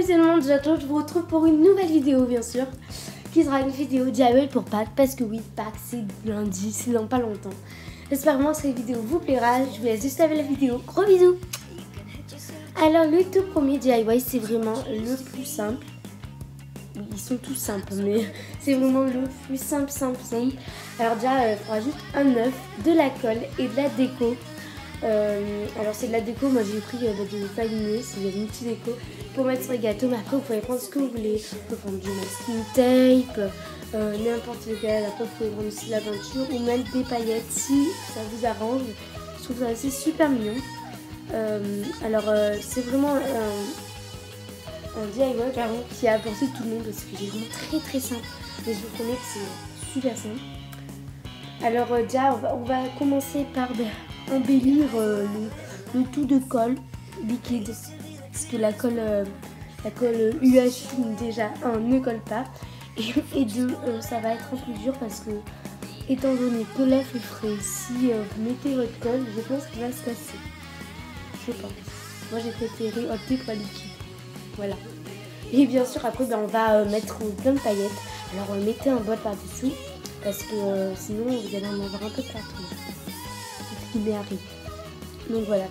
Salut tout le monde, je vous retrouve pour une nouvelle vidéo bien sûr, qui sera une vidéo DIY pour Pâques, parce que oui, Pâques c'est lundi, c'est dans pas longtemps. J'espère vraiment que cette vidéo vous plaira, je vous laisse juste avec la vidéo, gros bisous. Alors le tout premier DIY c'est vraiment le plus simple. Oui, ils sont tous simples, mais c'est vraiment le plus simple. Alors déjà, il faudra juste un œuf, de la colle et de la déco. Alors c'est de la déco, moi j'ai pris de farine, c'est une petite déco pour mettre sur les gâteaux, mais après vous pouvez prendre ce que vous voulez. Vous pouvez prendre du masking tape, n'importe lequel, après vous pouvez prendre aussi de la peinture ou même des paillettes si ça vous arrange. Je trouve ça assez super mignon. C'est vraiment un DIY qui a apporté tout le monde parce que c'est vraiment très simple, mais je vous promets que c'est super simple. Alors déjà on va commencer par embellir le tout de colle liquide, parce que la colle UH déjà ne colle pas, et deux, ça va être un peu dur parce que étant donné que l'œuf est frais, si vous mettez votre colle, je pense qu'il va se casser. Je pense. Moi j'ai préféré opter pour la liquide. Voilà. Et bien sûr après on va mettre plein de paillettes. Alors mettez un bol par dessus parce que sinon vous allez en avoir un peu partout. Ce qui m'est arrivé. Donc voilà.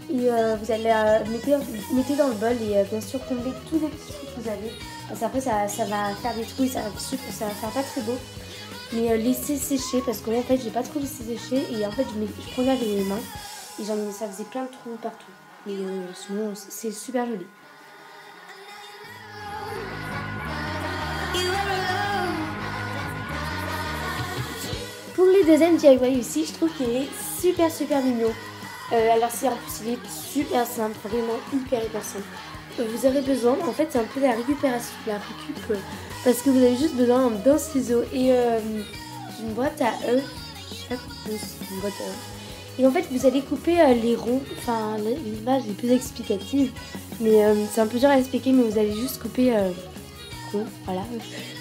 Et vous allez mettez dans le bol et bien sûr combler tous les petits trous que vous avez. Parce qu'après ça va faire des trous et ça va faire pas très beau. Mais laissez sécher parce que là en fait j'ai pas trop laissé sécher et en fait je prenais avec les mains et ça faisait plein de trous partout. Mais sinon c'est super joli. Pour le deuxième DIY aussi, je trouve qu'il est super mignon. Alors c'est en plus il est super simple, vraiment hyper simple. Vous aurez besoin, en fait c'est un peu de la récupération, de la récup, parce que vous avez juste besoin d'un ciseau et une boîte à œufs. Je sais pas comment c'est une boîte à œufs. Et en fait vous allez couper les ronds, enfin l'image est plus explicative, mais c'est un peu dur à expliquer, mais vous allez juste couper rond, voilà.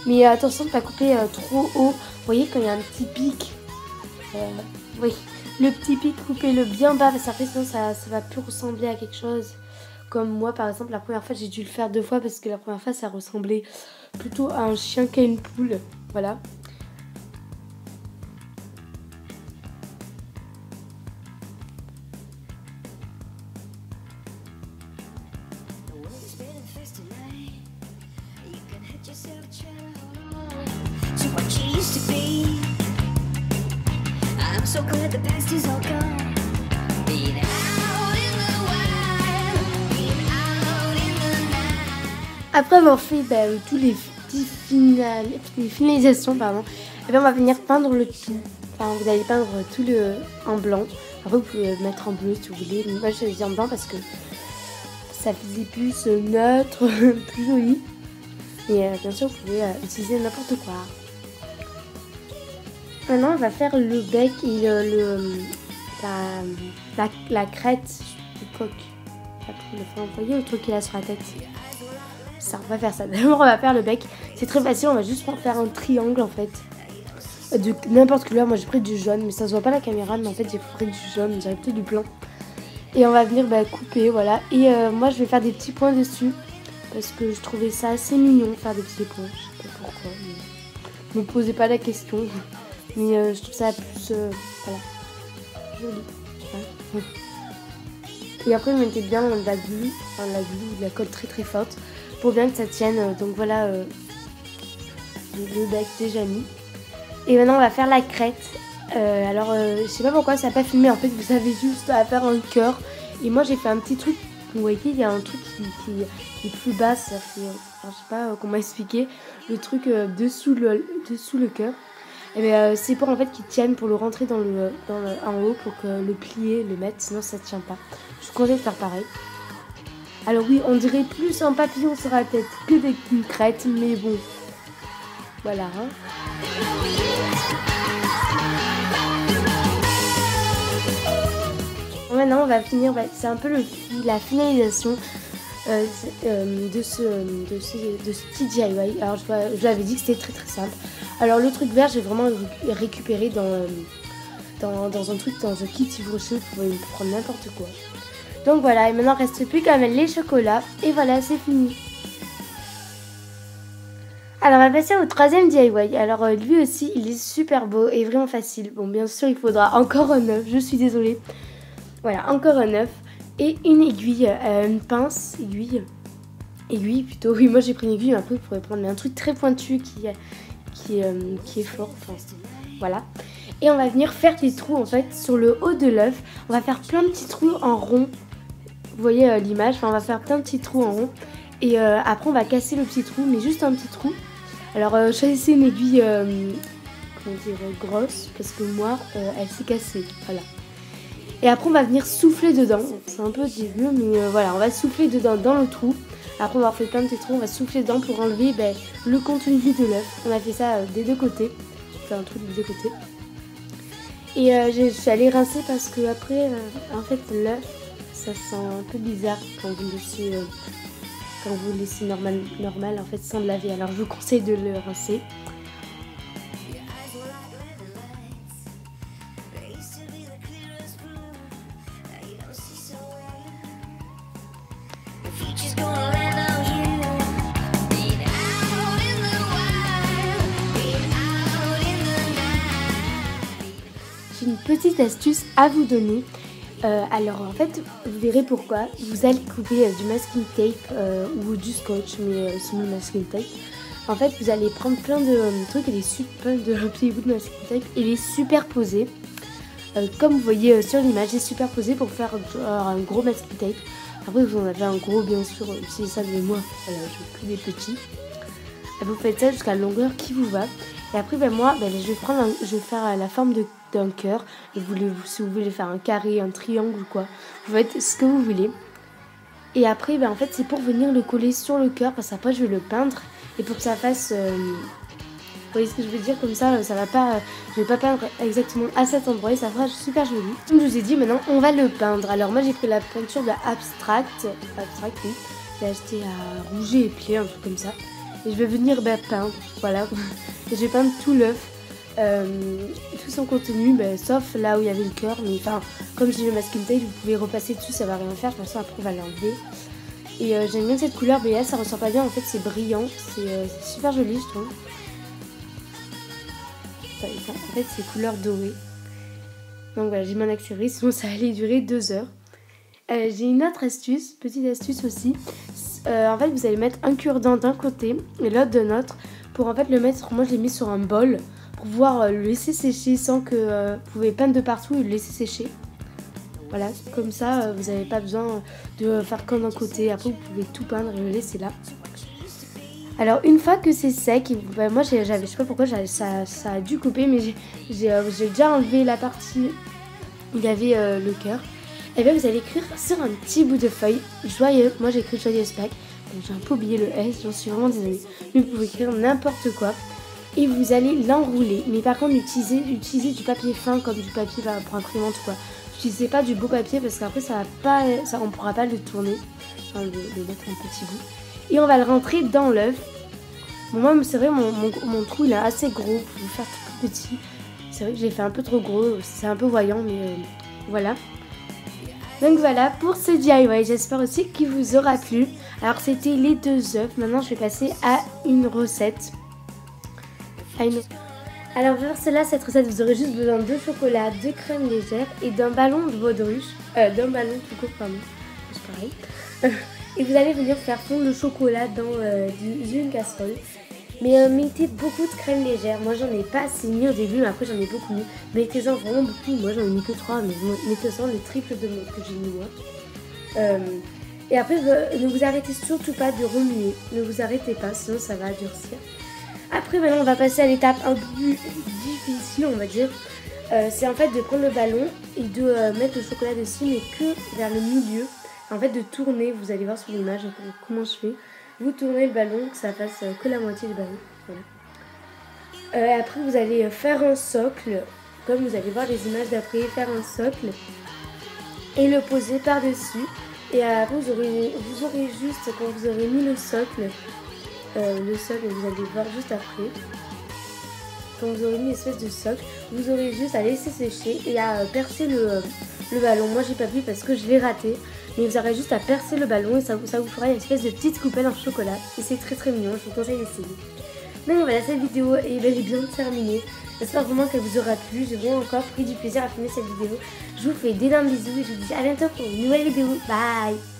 Mais attention de ne pas couper trop haut. Vous voyez quand il y a un petit pic, oui, le petit pic, coupez-le bien bas parce qu'après sinon ça va plus ressembler à quelque chose. Comme moi par exemple la première fois j'ai dû le faire 2 fois parce que la première fois ça ressemblait plutôt à un chien qu'à une poule, voilà. So glad the past is all gone. Being out in the wild, being out in the night. Après avoir fait tous les finalisations, et bien on va venir peindre le tout. Enfin vous allez peindre tout le en blanc. Après vous pouvez le mettre en bleu si vous voulez. Mais moi je choisis en blanc parce que ça faisait plus neutre, plus joli. Et bien sûr vous pouvez utiliser n'importe quoi. Maintenant on va faire le bec et la crête du coq. Vous voyez le truc qu'il a sur la tête. Ça, on va faire ça. D'abord on va faire le bec. C'est très facile, on va juste faire un triangle en fait. De n'importe quelle couleur, moi j'ai pris du jaune, mais ça se voit pas à la caméra, mais en fait j'ai pris du jaune, j'avais plutôt du blanc. Et on va venir couper, voilà. Et moi je vais faire des petits points dessus. Parce que je trouvais ça assez mignon, faire des petits points. Je sais pas pourquoi, mais ne me posez pas la question. Mais je trouve ça plus voilà, joli. Ouais. Et après vous mettez bien de la glue, de la colle très forte pour bien que ça tienne. Donc voilà le bec déjà mis. Et maintenant on va faire la crête. Je sais pas pourquoi ça n'a pas filmé, en fait vous avez juste à faire un cœur. Et moi j'ai fait un petit truc, vous voyez il y a un truc qui est plus bas, ça fait, je sais pas comment expliquer, le truc dessous le cœur. Et bien c'est pour en fait qu'ils tiennent, pour le rentrer en haut, pour que le plier, le mettre, sinon ça tient pas. Je vous conseille de faire pareil. Alors oui, on dirait plus un papillon sur la tête que une crête, mais bon, voilà. Hein. Maintenant on va finir, c'est un peu la finalisation de ce petit DIY. Alors je vous avais dit que c'était très simple. Alors le truc vert j'ai vraiment récupéré dans un truc, dans un kit Yves Rocher, vous pouvez prendre n'importe quoi. Donc voilà, et maintenant il ne reste plus qu'à mettre les chocolats. Et voilà, c'est fini. Alors on va passer au troisième DIY. Alors lui aussi il est super beau et vraiment facile. Bon bien sûr il faudra encore un œuf, je suis désolée. Voilà, encore un œuf et une aiguille, une pince, aiguille plutôt. Oui, moi j'ai pris une aiguille, mais après vous pourrez prendre un truc très pointu qui est fort. Enfin, voilà. Et on va venir faire des trous en fait sur le haut de l'œuf. On va faire plein de petits trous en rond. Vous voyez l'image, enfin, on va faire plein de petits trous en rond. Et après on va casser le petit trou, mais juste un petit trou. Alors choisissez une aiguille comment dire, grosse, parce que moi elle s'est cassée. Voilà. Et après on va venir souffler dedans. C'est un peu dégueu, mais voilà, on va souffler dedans dans le trou. Après on va faire plein de petits trous, on va souffler dedans pour enlever le contenu de l'œuf. On a fait ça des deux côtés. Je fais un truc des deux côtés. Et je suis allée rincer parce que après en fait l'œuf ça sent un peu bizarre quand vous le laissez normal en fait sans le laver. Alors je vous conseille de le rincer. J'ai une petite astuce à vous donner. Alors en fait, vous verrez pourquoi. Vous allez couper du masking tape ou du scotch, mais c'est le masking tape. En fait, vous allez prendre plein de trucs et plein de petits bouts de masking tape et les superposer. Comme vous voyez sur l'image, j'ai superposé pour faire un gros masking tape. Après, vous en avez un gros, bien sûr, utilisez ça de moi. Voilà, je veux plus des petits. Vous faites ça jusqu'à la longueur qui vous va. Et après, moi, je vais faire la forme d'un cœur. Et si vous voulez faire un carré, un triangle ou quoi, vous faites ce que vous voulez. Et après, en fait, c'est pour venir le coller sur le cœur. Parce qu'après, je vais le peindre. Et pour que ça fasse... vous voyez ce que je veux dire, comme ça va pas, je vais pas peindre exactement à cet endroit et ça fera super joli. Comme je vous ai dit, maintenant on va le peindre. Alors moi j'ai pris la peinture de Abstract, oui. J'ai acheté à Rouget et Pied, un truc comme ça. Et je vais venir peindre, voilà. Et je vais peindre tout l'œuf, tout son contenu, sauf là où il y avait le cœur. Mais enfin, comme j'ai le masking tape, vous pouvez repasser dessus, ça va rien faire. De toute façon après on va l'enlever. Et j'aime bien cette couleur, mais là ça ressort pas bien, en fait c'est brillant, c'est super joli je trouve. En fait c'est couleur dorée. Donc voilà, j'ai mon accessoire, sinon ça allait durer 2 heures. J'ai une autre astuce, petite astuce aussi. En fait vous allez mettre un cure-dent d'un côté et l'autre de l'autre. Pour en fait le mettre, moi je l'ai mis sur un bol. Pour pouvoir le laisser sécher sans que vous pouvez peindre de partout et le laisser sécher. Voilà, comme ça vous n'avez pas besoin de faire qu'un d'un côté. Après vous pouvez tout peindre et le laisser là. Alors une fois que c'est sec, moi je sais pas pourquoi ça a dû couper, mais j'ai déjà enlevé la partie où il y avait le cœur. Et bien vous allez écrire sur un petit bout de feuille joyeux. Moi j'ai écrit joyeuse Pâques, donc j'ai un peu oublié le S, j'en suis vraiment désolée. Mais vous pouvez écrire n'importe quoi et vous allez l'enrouler. Mais par contre utilisez du papier fin comme du papier pour imprimante quoi. N'utilisez pas du beau papier parce qu'après on pourra pas le tourner, enfin le mettre en petit bout. Et on va le rentrer dans l'œuf. Bon, moi, c'est vrai, mon trou, il est assez gros pour vous faire tout petit. C'est vrai que j'ai fait un peu trop gros. C'est un peu voyant, mais voilà. Donc voilà pour ce DIY. J'espère aussi qu'il vous aura plu. Alors, c'était les 2 œufs. Maintenant, je vais passer à une recette. Alors, pour faire cela, cette recette, vous aurez juste besoin de chocolat, de crème légère et d'un ballon de baudruche. D'un ballon tout court, pardon. C'est pareil. Et vous allez venir faire fondre le chocolat dans une casserole. Mais mettez beaucoup de crème légère. Moi j'en ai pas assez mis au début, mais après j'en ai beaucoup mis. Mettez-en vraiment beaucoup. Moi j'en ai mis que 3, mais mettez-en le triple de que j'ai mis moi. Et après ne vous arrêtez surtout pas de remuer. Ne vous arrêtez pas, sinon ça va durcir. Après maintenant on va passer à l'étape un peu plus difficile on va dire. C'est en fait de prendre le ballon et de mettre le chocolat dessus, mais que vers le milieu. En fait de tourner, vous allez voir sur l'image comment je fais. Vous tournez le ballon, que ça fasse que la moitié du ballon. Voilà. Après vous allez faire un socle, comme vous allez voir les images d'après, faire un socle et le poser par dessus. Et après vous aurez juste, quand vous aurez mis le socle vous allez voir juste après. Quand vous aurez mis une espèce de socle, vous aurez juste à laisser sécher et à percer le ballon. Moi j'ai pas pu parce que je l'ai raté. Mais vous aurez juste à percer le ballon et ça vous fera une espèce de petite coupelle en chocolat. Et c'est très très mignon, je vous conseille d'essayer. Donc voilà, cette vidéo est bel et bien terminée. J'espère vraiment qu'elle vous aura plu. J'ai vraiment encore pris du plaisir à filmer cette vidéo. Je vous fais d'énormes bisous et je vous dis à bientôt pour une nouvelle vidéo. Bye!